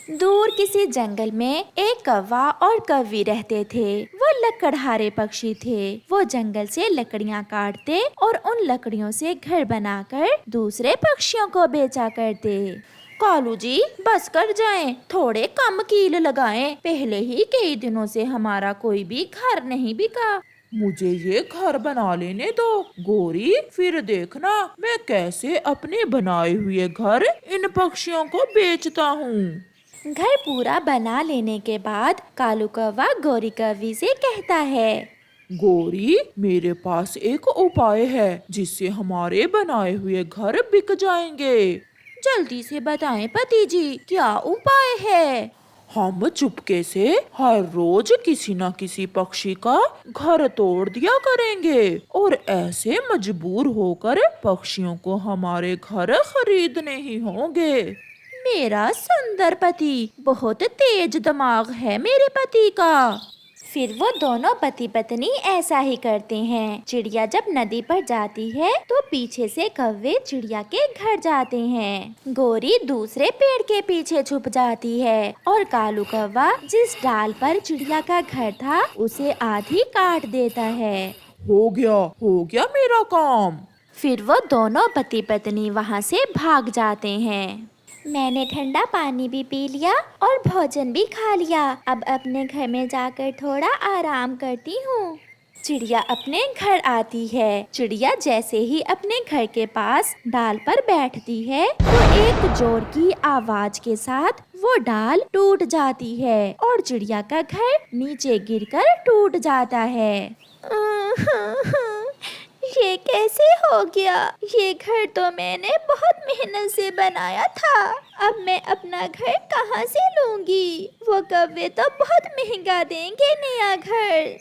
दूर किसी जंगल में एक कौवा और कौवी रहते थे। वो लकड़हारे पक्षी थे। वो जंगल से लकड़ियाँ काटते और उन लकड़ियों से घर बनाकर दूसरे पक्षियों को बेचा करते। कालू जी, बस कर जाएं, थोड़े कम कील लगाएं। पहले ही कई दिनों से हमारा कोई भी घर नहीं बिका। मुझे ये घर बना लेने दो गोरी, फिर देखना मैं कैसे अपने बनाए हुए घर इन पक्षियों को बेचता हूँ। घर पूरा बना लेने के बाद कालू कौवा गोरी कौवी से कहता है, गोरी, मेरे पास एक उपाय है जिससे हमारे बनाए हुए घर बिक जाएंगे। जल्दी से बताएं पति जी, क्या उपाय है? हम चुपके से हर रोज किसी न किसी पक्षी का घर तोड़ दिया करेंगे और ऐसे मजबूर होकर पक्षियों को हमारे घर खरीदने ही होंगे। मेरा सुंदर पति, बहुत तेज दिमाग है मेरे पति का। फिर वो दोनों पति पत्नी ऐसा ही करते हैं। चिड़िया जब नदी पर जाती है तो पीछे से कौवे चिड़िया के घर जाते हैं। गोरी दूसरे पेड़ के पीछे छुप जाती है और कालू कौवा जिस डाल पर चिड़िया का घर था उसे आधी काट देता है। हो गया मेरा काम। फिर वो दोनों पति पत्नी वहाँ से भाग जाते हैं। मैंने ठंडा पानी भी पी लिया और भोजन भी खा लिया। अब अपने घर में जाकर थोड़ा आराम करती हूँ। चिड़िया अपने घर आती है। चिड़िया जैसे ही अपने घर के पास डाल पर बैठती है तो एक जोर की आवाज के साथ वो डाल टूट जाती है और चिड़िया का घर नीचे गिरकर टूट जाता है। ये कैसे हो गया? ये घर तो मैंने बहुत मेहनत से बनाया था। अब मैं अपना घर कहाँ से लूंगी? वो कौवे तो बहुत महंगा देंगे नया घर।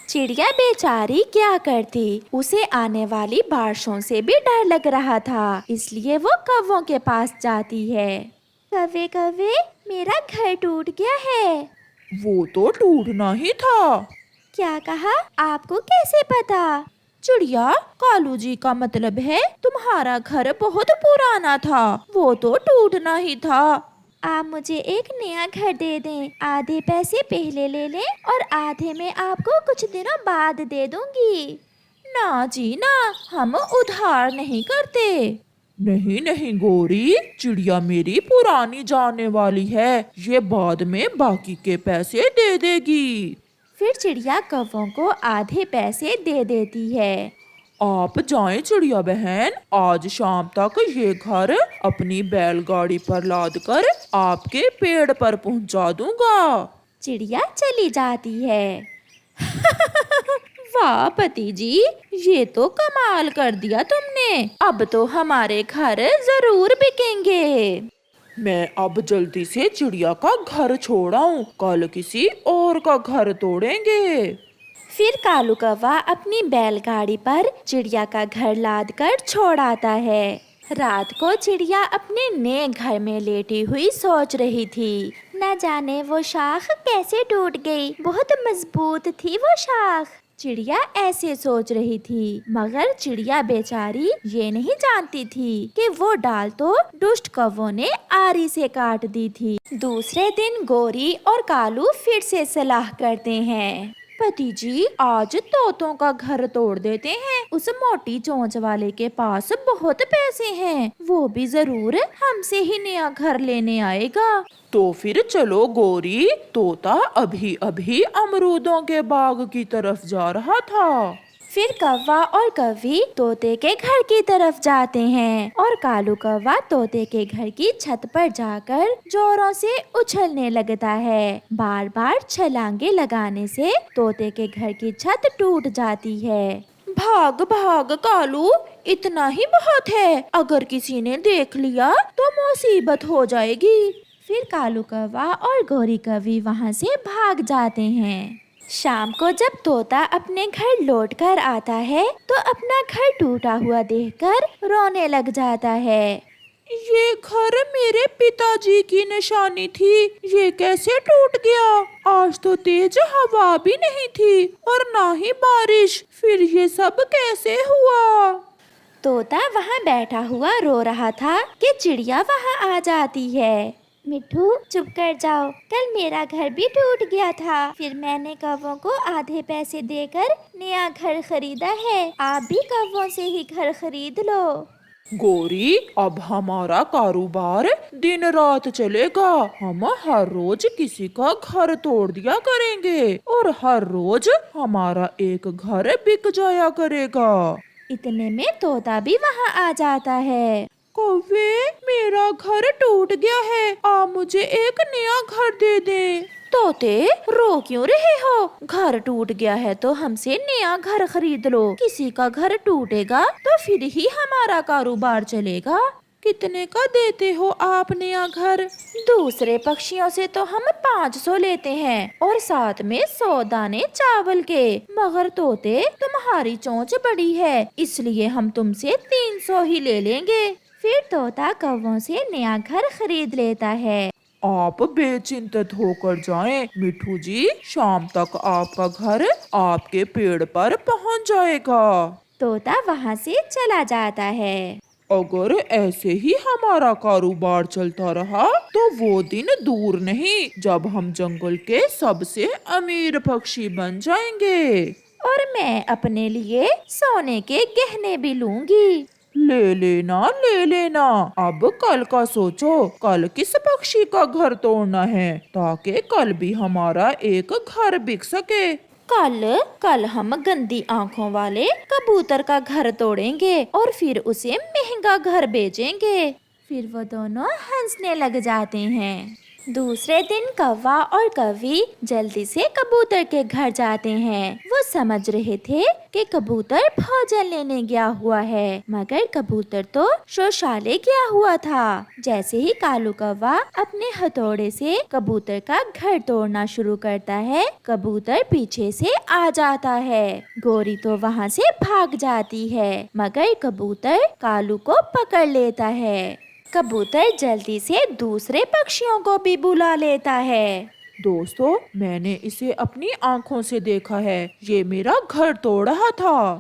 चिड़िया बेचारी क्या करती? उसे आने वाली बारिशों से भी डर लग रहा था, इसलिए वो कौवों के पास जाती है। कौवे कौवे, मेरा घर टूट गया है। वो तो टूटना ही था। क्या कहा? आपको कैसे पता? चिड़िया, कालू जी का मतलब है तुम्हारा घर बहुत पुराना था, वो तो टूटना ही था। आप मुझे एक नया घर दे दें। आधे पैसे पहले ले लें और आधे में आपको कुछ दिनों बाद दे दूंगी। ना जी ना, हम उधार नहीं करते। नहीं गोरी, चिड़िया मेरी पुरानी जाने वाली है, ये बाद में बाकी के पैसे दे देगी। फिर चिड़िया कौवों को आधे पैसे दे देती है। आप जाएं चिड़िया बहन, आज शाम तक ये घर अपनी बैलगाड़ी पर लादकर आपके पेड़ पर पहुंचा दूंगा। चिड़िया चली जाती है। वाह पति जी, ये तो कमाल कर दिया तुमने। अब तो हमारे घर जरूर बिकेंगे। मैं अब जल्दी से चिड़िया का घर छोड़ाऊं, कल किसी और का घर तोड़ेंगे। फिर कालू कौवा अपनी बैलगाड़ी पर चिड़िया का घर लाद कर छोड़ आता है। रात को चिड़िया अपने नए घर में लेटी हुई सोच रही थी। न जाने वो शाख कैसे टूट गई, बहुत मजबूत थी वो शाख। चिड़िया ऐसे सोच रही थी, मगर चिड़िया बेचारी ये नहीं जानती थी कि वो डाल तो दुष्ट कौवों ने आरी से काट दी थी। दूसरे दिन गोरी और कालू फिर से सलाह करते हैं। पति जी, आज तोतों का घर तोड़ देते हैं। उस मोटी चोंच वाले के पास बहुत पैसे हैं, वो भी जरूर हमसे ही नया घर लेने आएगा। तो फिर चलो गोरी, तोता अभी अभी अमरूदों के बाग की तरफ जा रहा था। फिर कौवा और कौवी तोते के घर की तरफ जाते हैं और कालू कौवा तोते के घर की छत पर जाकर जोरों से उछलने लगता है। बार बार छलांगे लगाने से तोते के घर की छत टूट जाती है। भाग भाग कालू, इतना ही बहुत है, अगर किसी ने देख लिया तो मुसीबत हो जाएगी। फिर कालू कौवा और गोरी कौवी वहाँ से भाग जाते हैं। शाम को जब तोता अपने घर लौट कर आता है तो अपना घर टूटा हुआ देखकर रोने लग जाता है। ये घर मेरे पिताजी की निशानी थी, ये कैसे टूट गया? आज तो तेज हवा भी नहीं थी और ना ही बारिश, फिर ये सब कैसे हुआ? तोता वहाँ बैठा हुआ रो रहा था कि चिड़िया वहाँ आ जाती है। मिट्ठू चुप कर जाओ, कल मेरा घर भी टूट गया था, फिर मैंने कौवों को आधे पैसे देकर नया घर खरीदा है। आप भी कौवों से ही घर खरीद लो। गौरी, अब हमारा कारोबार दिन रात चलेगा। हम हर रोज किसी का घर तोड़ दिया करेंगे और हर रोज हमारा एक घर बिक जाया करेगा। इतने में तोता भी वहाँ आ जाता है। कौवे, मेरा घर टूट गया है, आप मुझे एक नया घर दे दे। तोते, रो क्यों रहे हो? घर टूट गया है तो हमसे नया घर खरीद लो। किसी का घर टूटेगा तो फिर ही हमारा कारोबार चलेगा। कितने का देते हो आप नया घर? दूसरे पक्षियों से तो हम 500 लेते हैं और साथ में 100 दाने चावल के। मगर तोते, तुम्हारी चोंच बड़ी है, इसलिए हम तुमसे 300 ही ले लेंगे। फिर तोता कौवों से नया घर खरीद लेता है। आप बेचिंतित होकर जाएं, मिठू जी, शाम तक आपका घर आपके पेड़ पर पहुंच जाएगा। तोता वहाँ से चला जाता है। अगर ऐसे ही हमारा कारोबार चलता रहा तो वो दिन दूर नहीं जब हम जंगल के सबसे अमीर पक्षी बन जाएंगे। और मैं अपने लिए सोने के गहने भी लूंगी। ले लेना, ले लेना। अब कल का सोचो, कल किस पक्षी का घर तोड़ना है ताकि कल भी हमारा एक घर बिक सके। कल हम गंदी आंखों वाले कबूतर का घर तोड़ेंगे और फिर उसे महंगा घर बेचेंगे। फिर वो दोनों हंसने लग जाते हैं। दूसरे दिन कौवा और कौवी जल्दी से कबूतर के घर जाते हैं। वो समझ रहे थे कि कबूतर भोजन लेने गया हुआ है, मगर कबूतर तो शौचालय गया हुआ था। जैसे ही कालू कौवा अपने हथौड़े से कबूतर का घर तोड़ना शुरू करता है, कबूतर पीछे से आ जाता है। गोरी तो वहाँ से भाग जाती है, मगर कबूतर कालू को पकड़ लेता है। कबूतर जल्दी से दूसरे पक्षियों को भी बुला लेता है। दोस्तों, मैंने इसे अपनी आंखों से देखा है, ये मेरा घर तोड़ रहा था।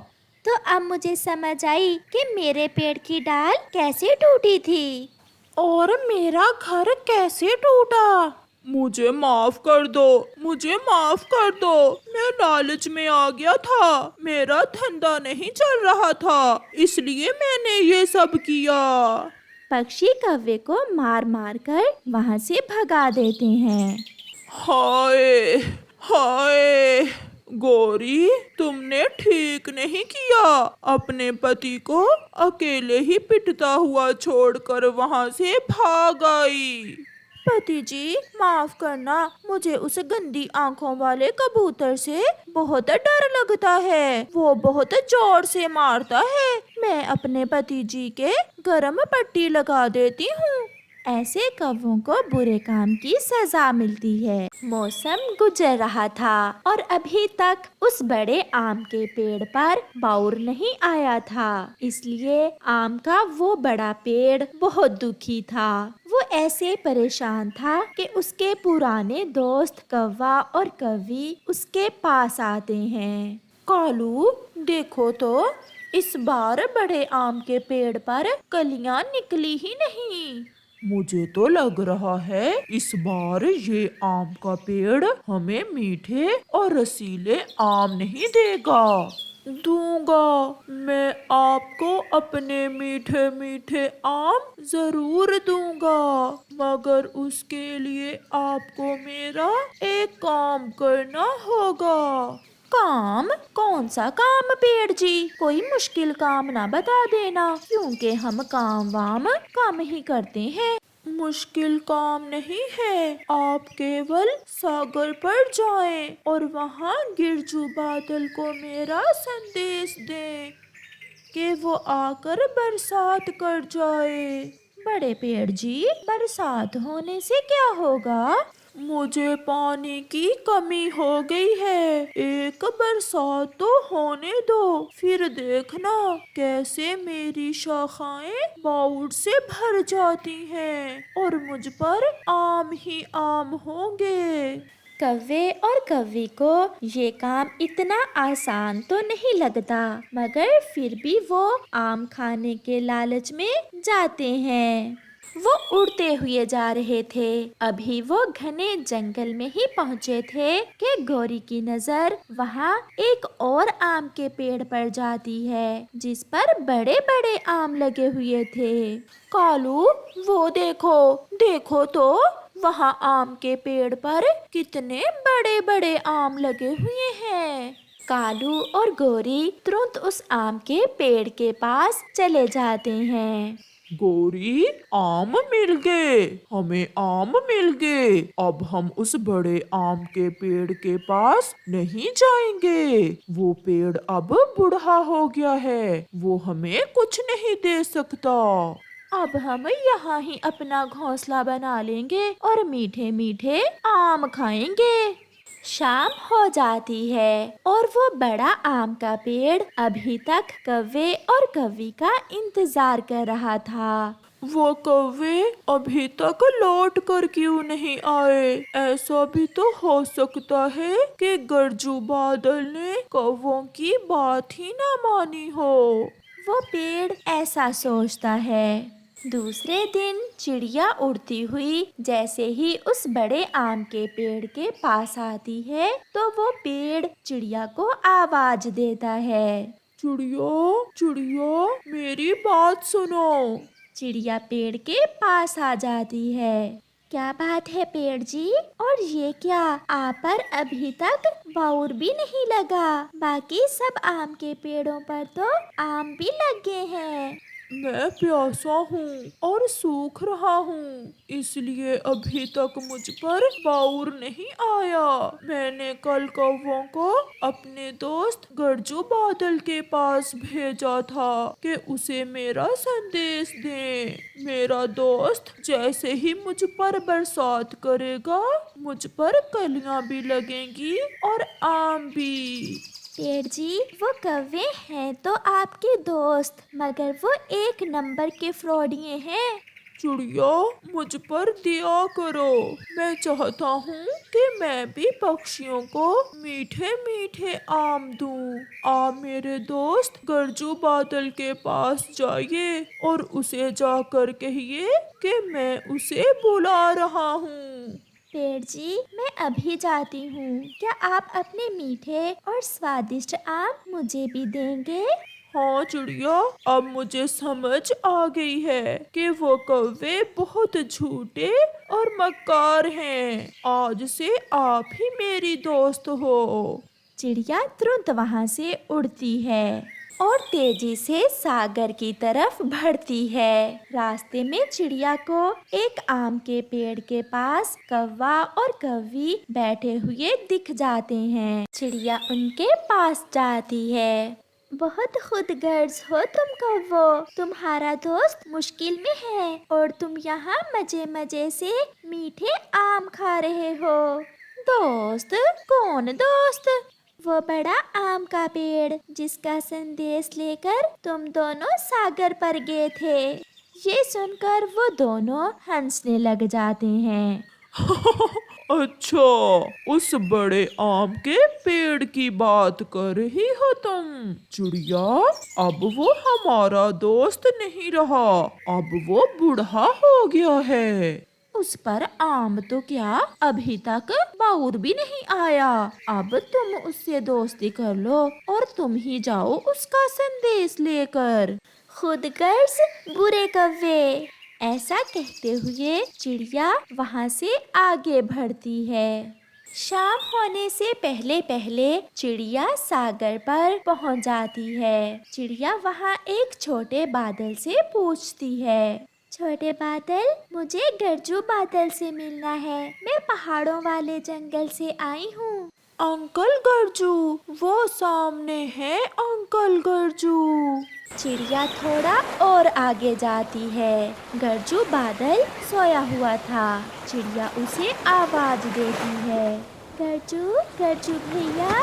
तो अब मुझे समझ आई कि मेरे पेड़ की डाल कैसे टूटी थी और मेरा घर कैसे टूटा। मुझे माफ कर दो, मुझे माफ कर दो। मैं लालच में आ गया था, मेरा धंधा नहीं चल रहा था, इसलिए मैंने ये सब किया। पक्षी कौवे को मार मार कर वहाँ से भगा देते हैं। हाय हाय, गौरी, तुमने ठीक नहीं किया। अपने पति को अकेले ही पिटता हुआ छोड़कर वहाँ से भाग आई। पति जी, माफ करना, मुझे उस गंदी आंखों वाले कबूतर से बहुत डर लगता है। वो बहुत जोर से मारता है। मैं अपने पति जी के गरम पट्टी लगा देती हूँ। ऐसे कौवों को बुरे काम की सजा मिलती है। मौसम गुजर रहा था और अभी तक उस बड़े आम के पेड़ पर बाउर नहीं आया था, इसलिए आम का वो बड़ा पेड़ बहुत दुखी था। वो ऐसे परेशान था कि उसके पुराने दोस्त कौवा और कौवी उसके पास आते हैं। कालू, देखो तो, इस बार बड़े आम के पेड़ पर कलियां निकली ही नहीं। मुझे तो लग रहा है इस बार ये आम का पेड़ हमें मीठे और रसीले आम नहीं देगा। दूंगा, मैं आपको अपने मीठे मीठे आम जरूर दूंगा, मगर उसके लिए आपको मेरा एक काम करना होगा। काम? कौन सा काम पेड़ जी? कोई मुश्किल काम ना बता देना, क्योंकि हम काम वाम कम ही करते हैं। मुश्किल काम नहीं है, आप केवल सागर पर जाएं और वहाँ गिरजू बादल को मेरा संदेश दें कि वो आकर बरसात कर जाए। बड़े पेड़ जी, बरसात होने से क्या होगा? मुझे पानी की कमी हो गई है, एक बरसात तो होने दो, फिर देखना कैसे मेरी शाखाएं बाउल से भर जाती हैं और मुझ पर आम ही आम होंगे। कौवे और कौवी को ये काम इतना आसान तो नहीं लगता, मगर फिर भी वो आम खाने के लालच में जाते हैं। वो उड़ते हुए जा रहे थे। अभी वो घने जंगल में ही पहुँचे थे कि गौरी की नजर वहाँ एक और आम के पेड़ पर जाती है जिस पर बड़े बड़े आम लगे हुए थे। कालू, वो देखो, देखो तो वहाँ आम के पेड़ पर कितने बड़े बड़े आम लगे हुए हैं। कालू और गौरी तुरंत उस आम के पेड़ के पास चले जाते हैं। गौरी, आम मिल गए, हमें आम मिल गए। अब हम उस बड़े आम के पेड़ के पास नहीं जाएंगे। वो पेड़ अब बूढ़ा हो गया है, वो हमें कुछ नहीं दे सकता। अब हम यहाँ ही अपना घोंसला बना लेंगे और मीठे मीठे आम खाएंगे। शाम हो जाती है और वो बड़ा आम का पेड़ अभी तक कौवे और कौवी का इंतजार कर रहा था। वो कौवे अभी तक लौट कर क्यों नहीं आए? ऐसा भी तो हो सकता है कि गरजू बादल ने कौवों की बात ही ना मानी हो। वो पेड़ ऐसा सोचता है। दूसरे दिन चिड़िया उड़ती हुई जैसे ही उस बड़े आम के पेड़ के पास आती है तो वो पेड़ चिड़िया को आवाज देता है। चिड़िया, चिड़िया, मेरी बात सुनो। चिड़िया पेड़ के पास आ जाती है। क्या बात है पेड़ जी? और ये क्या, आप पर अभी तक बौर भी नहीं लगा? बाकी सब आम के पेड़ों पर तो आम भी लगे हैं। मैं प्यासा हूँ और सूख रहा हूँ, इसलिए अभी तक मुझ पर बाउर नहीं आया। मैंने कल कौवों को अपने दोस्त गरजू बादल के पास भेजा था कि उसे मेरा संदेश दे। मेरा दोस्त जैसे ही मुझ पर बरसात करेगा, मुझ पर कलियां भी लगेंगी और आम भी। पेड़ जी, वो कौवे हैं तो आपके दोस्त, मगर वो एक नंबर के फ्रॉडिये हैं। चिड़िया, मुझ पर दया करो। मैं चाहता हूँ कि मैं भी पक्षियों को मीठे मीठे आम दूँ। आप मेरे दोस्त गरजू बादल के पास जाइए और उसे जाकर कहिए कि मैं उसे बुला रहा हूँ। पेड़ जी, मैं अभी जाती हूँ। क्या आप अपने मीठे और स्वादिष्ट आम मुझे भी देंगे? हाँ चिड़िया, अब मुझे समझ आ गई है कि वो कौवे बहुत झूठे और मक्कार हैं। आज से आप ही मेरी दोस्त हो। चिड़िया तुरंत वहाँ से उड़ती है और तेजी से सागर की तरफ बढ़ती है। रास्ते में चिड़िया को एक आम के पेड़ के पास कौवा और कौवी बैठे हुए दिख जाते हैं। चिड़िया उनके पास जाती है। बहुत खुदगर्ज हो तुम कौवो, तुम्हारा दोस्त मुश्किल में है और तुम यहाँ मजे मजे से मीठे आम खा रहे हो। दोस्त? कौन दोस्त? वो बड़ा आम का पेड़ जिसका संदेश लेकर तुम दोनों सागर पर गए थे। ये सुनकर वो दोनों हंसने लग जाते हैं। अच्छा, उस बड़े आम के पेड़ की बात कर रही हो तुम? चिड़िया, अब वो हमारा दोस्त नहीं रहा, अब वो बूढ़ा हो गया है। उस पर आम तो क्या, अभी तक बाउर भी नहीं आया। अब तुम उससे दोस्ती कर लो और तुम ही जाओ उसका संदेश लेकर। खुदगर्ज बुरे कौवे। ऐसा कहते हुए चिड़िया वहाँ से आगे बढ़ती है। शाम होने से पहले पहले चिड़िया सागर पर पहुँच जाती है। चिड़िया वहाँ एक छोटे बादल से पूछती है, छोटे बादल, मुझे गरजू बादल से मिलना है। मैं पहाड़ों वाले जंगल से आई हूँ। अंकल गरजू, वो सामने है अंकल गरजू। चिड़िया थोड़ा और आगे जाती है। गरजू बादल सोया हुआ था। चिड़िया उसे आवाज देती है, गरजू, गरजू भैया।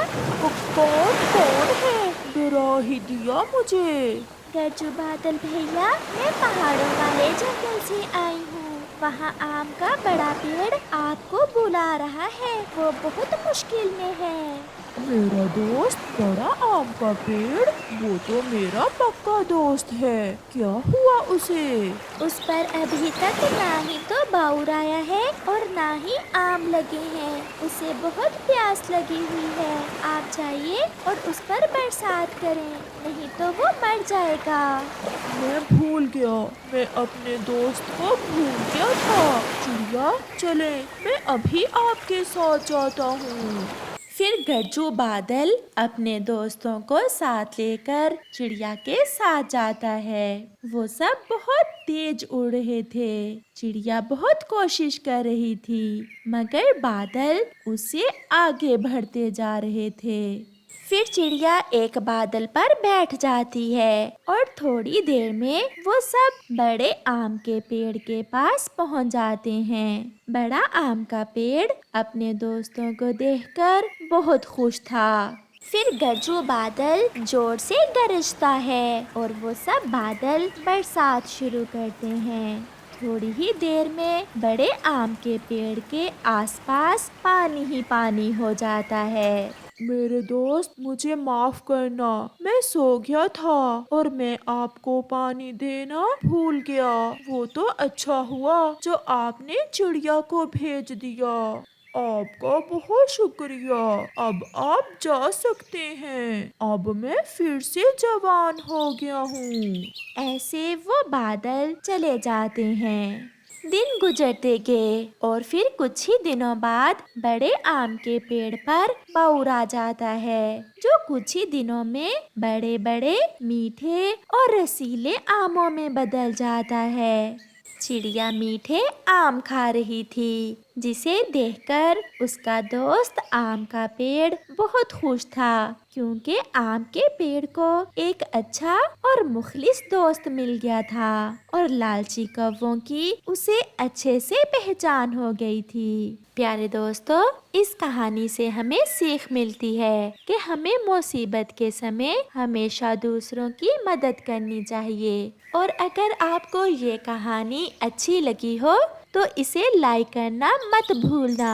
कौन है? डरा ही दिया मुझे। गरजू बादल भैया, मैं पहाड़ों वाले जंगल से आई हूँ। वहाँ आम का बड़ा पेड़ आपको बुला रहा है, वो बहुत मुश्किल में है। मेरा दोस्त बड़ा आम का पेड़, वो तो मेरा पक्का दोस्त है। क्या हुआ उसे? उस पर अभी तक ना ही तो बाउर आया है और ना ही आम लगे हैं। उसे बहुत प्यास लगी हुई है। आप जाइए और उस पर बरसात करें, नहीं तो वो मर जाएगा। मैं भूल गया, मैं अपने दोस्त को भूल गया था। चिड़िया चले, मैं अभी आपके साथ जाता हूँ। फिर गज्जू बादल अपने दोस्तों को साथ लेकर चिड़िया के साथ जाता है। वो सब बहुत तेज उड़ रहे थे। चिड़िया बहुत कोशिश कर रही थी, मगर बादल उससे आगे बढ़ते जा रहे थे। फिर चिड़िया एक बादल पर बैठ जाती है और थोड़ी देर में वो सब बड़े आम के पेड़ के पास पहुंच जाते हैं। बड़ा आम का पेड़ अपने दोस्तों को देखकर बहुत खुश था। फिर गज्जू बादल जोर से गरजता है और वो सब बादल बरसात शुरू करते हैं। थोड़ी ही देर में बड़े आम के पेड़ के आसपास पानी ही पानी हो जाता है। मेरे दोस्त, मुझे माफ करना, मैं सो गया था और मैं आपको पानी देना भूल गया। वो तो अच्छा हुआ जो आपने चिड़िया को भेज दिया। आपका बहुत शुक्रिया। अब आप जा सकते हैं। अब मैं फिर से जवान हो गया हूँ। ऐसे वो बादल चले जाते हैं। दिन गुजरते गए और फिर कुछ ही दिनों बाद बड़े आम के पेड़ पर बौर आ जाता है, जो कुछ ही दिनों में बड़े बड़े मीठे और रसीले आमों में बदल जाता है। चिड़िया मीठे आम खा रही थी, जिसे देखकर उसका दोस्त आम का पेड़ बहुत खुश था, क्योंकि आम के पेड़ को एक अच्छा और मुखलिस दोस्त मिल गया था और लालची कौवों की उसे अच्छे से पहचान हो गई थी। प्यारे दोस्तों, इस कहानी से हमें सीख मिलती है कि हमें मुसीबत के समय हमेशा दूसरों की मदद करनी चाहिए। और अगर आपको ये कहानी अच्छी लगी हो तो इसे लाइक करना मत भूलना।